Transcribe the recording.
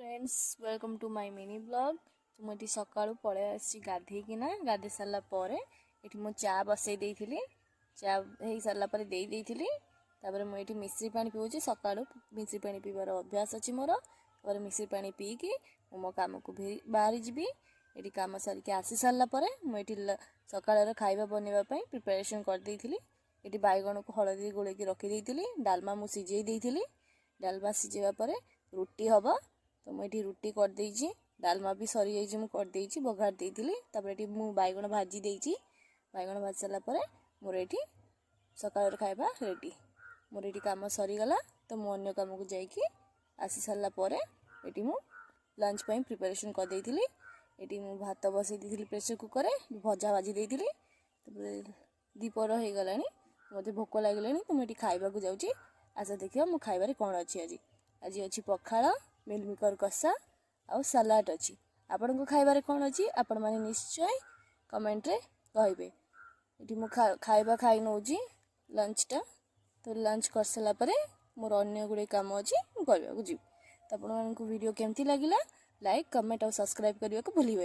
Friends welcome to my mini blog. तो मुझे सका पलि आसी गाधेकिना गाधे सारा पर ये मु चा बसई देती चा हो सारापर देती मुझे मिश्री पानी पीऊँगी। सका मिश्री पानी पीबार अभ्यास अच्छी मोर। मिश्री पानी पीकी मो काम को बाहरी जी। ये कम सारिक आसी सारापर मुझे सकाल खाଇବା बनवाई प्रिपेरेसन करदे। ये बैगण को हलदी गोल रखी डालमा मु सिझे डालमा सिझेवा पर रुटी हम। तो मुझे रुटी करदे डालमा भी सरी जाइए करदे बघार देती मु बैगण भाजी देती। बैगण भाजी सारापर मोर ये सका खाଇବା रेडी। मोर ये कम सरीगला तो मु अन्य कम को जाकि आसी सारापर ये मु लंच पाई प्रिपेरेसन करदे। ये मु भात बसई दी प्रेसर कुकर भजा भाजी देती। दीपर हो गला मत भोक लगे तो मुझे खावा जाऊँगी। आशा देखिए मो खाइबार कौन अच्छी आज आज अच्छी पखाड़ मिलमिकर कषा आउ सलाड अच्छी। आपण को खाइबार कौन अच्छी आपण मैंने निश्चय कमेंट रे कहे। ये मु खाइबा खाई नौ लंचटा। तो लंच कर सारापर मोर अन्य गुड़े कम अच्छी करने को जी। तो आपण वीडियो केमती लगिला लाइक कमेंट और सब्सक्राइब करने को भूलिए।